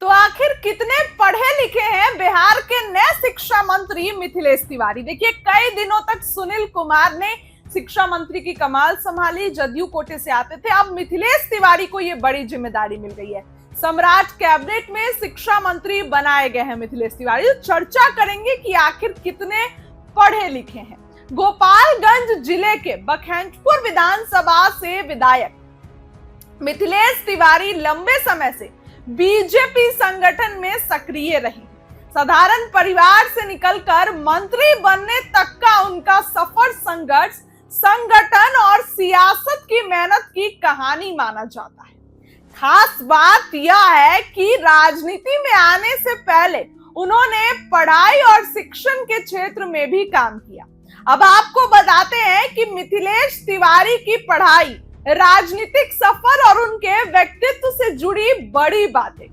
तो आखिर कितने पढ़े लिखे हैं बिहार के नए शिक्षा मंत्री मिथिलेश तिवारी। देखिए, कई दिनों तक सुनील कुमार ने शिक्षा मंत्री की कमाल संभाली, जदयू कोटे से आते थे। अब मिथिलेश तिवारी को यह बड़ी जिम्मेदारी मिल गई है। सम्राट कैबिनेट में शिक्षा मंत्री बनाए गए हैं मिथिलेश तिवारी। तो चर्चा करेंगे कि आखिर कितने पढ़े लिखे हैं। गोपालगंज जिले के बखैंटपुर विधानसभा से विधायक मिथिलेश तिवारी लंबे समय से बीजेपी संगठन में सक्रिय रही। साधारण परिवार से निकलकर मंत्री बनने तक का उनका सफर संघर्ष, संगठन और सियासत की मेहनत की कहानी माना जाता है। खास बात यह है कि राजनीति में आने से पहले उन्होंने पढ़ाई और शिक्षण के क्षेत्र में भी काम किया। अब आपको बताते हैं कि मिथिलेश तिवारी की पढ़ाई, राजनीतिक सफर और उनके व्यक्तित्व से जुड़ी बड़ी बातें।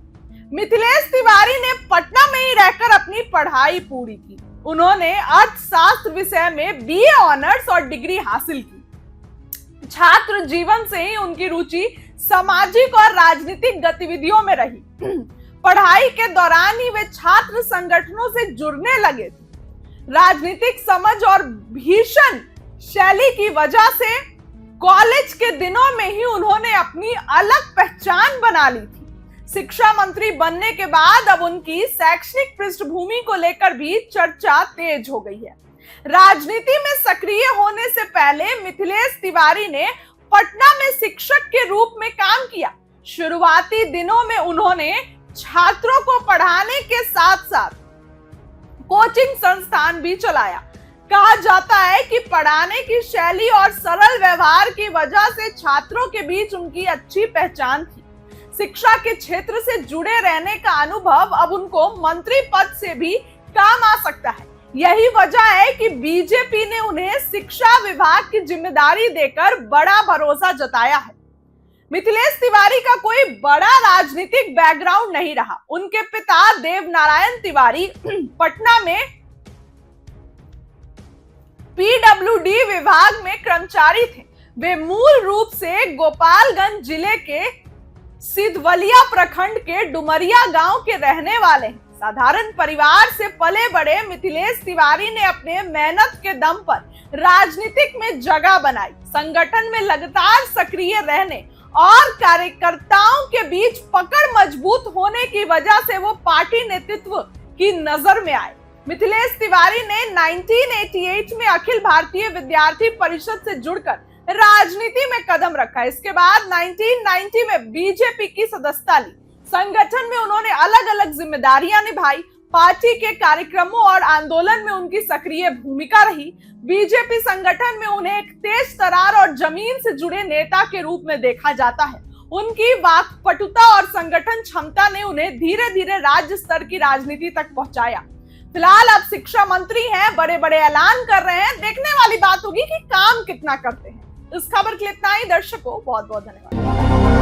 मिथिलेश तिवारी ने पटना में ही रहकर अपनी पढ़ाई पूरी की। उन्होंने अर्थशास्त्र विषय में बीए ऑनर्स और डिग्री हासिल की। छात्र जीवन से ही उनकी रुचि सामाजिक और राजनीतिक गतिविधियों में रही। पढ़ाई के दौरान ही वे छात्र संगठनों से जुड़ने लगे थे। राजनीतिक समझ और भीषण शैली की वजह से कॉलेज के दिनों में ही उन्होंने अपनी अलग पहचान बना ली थी। शिक्षा मंत्री बनने के बाद अब उनकी शैक्षणिक पृष्ठभूमि को लेकर भी चर्चा तेज हो गई है। राजनीति में सक्रिय होने से पहले मिथिलेश तिवारी ने पटना में शिक्षक के रूप में काम किया। शुरुआती दिनों में उन्होंने छात्रों को पढ़ाने के साथ साथ कोचिंग संस्थान भी चलाया। कहा जाता है कि पढ़ाने की शैली और सरल व्यवहार की वजह से छात्रों के बीच उनकी अच्छी पहचान थी। शिक्षा के क्षेत्र से जुड़े रहने का अनुभव अब उनको मंत्री पद से भी काम आ सकता है। यही वजह है कि बीजेपी ने उन्हें शिक्षा विभाग की जिम्मेदारी देकर बड़ा भरोसा जताया है। मिथिलेश तिवारी का कोई बड़ा राजनीतिक बैकग्राउंड नहीं रहा। उनके पिता देव नारायण तिवारी पटना में पीडब्ल्यूडी विभाग में कर्मचारी थे। वे मूल रूप से गोपालगंज जिले के सिधवलिया प्रखंड के डुमरिया गांव के रहने वाले हैं। साधारण परिवार से पले बड़े मिथिलेश तिवारी ने अपने मेहनत के दम पर राजनीतिक में जगह बनाई। संगठन में लगातार सक्रिय रहने और कार्यकर्ताओं के बीच पकड़ मजबूत होने की वजह से वो पार्टी नेतृत्व की नजर में आए। मिथिलेश तिवारी ने 1988 में अखिल भारतीय विद्यार्थी परिषद से जुड़कर राजनीति में कदम रखा। इसके बाद 1990 में बीजेपी की सदस्यता ली। संगठन में उन्होंने अलग अलग जिम्मेदारियां निभाई। पार्टी के कार्यक्रमों और आंदोलन में उनकी सक्रिय भूमिका रही। बीजेपी संगठन में उन्हें एक तेज तर्रार और जमीन से जुड़े नेता के रूप में देखा जाता है। उनकी वाक्पटुता और संगठन क्षमता ने उन्हें धीरे धीरे राज्य स्तर की राजनीति तक पहुंचाया। फिलहाल अब शिक्षा मंत्री हैं, बड़े बड़े ऐलान कर रहे हैं। देखने वाली बात होगी कि काम कितना करते हैं। इस खबर के लिए इतना ही। दर्शकों, बहुत बहुत धन्यवाद।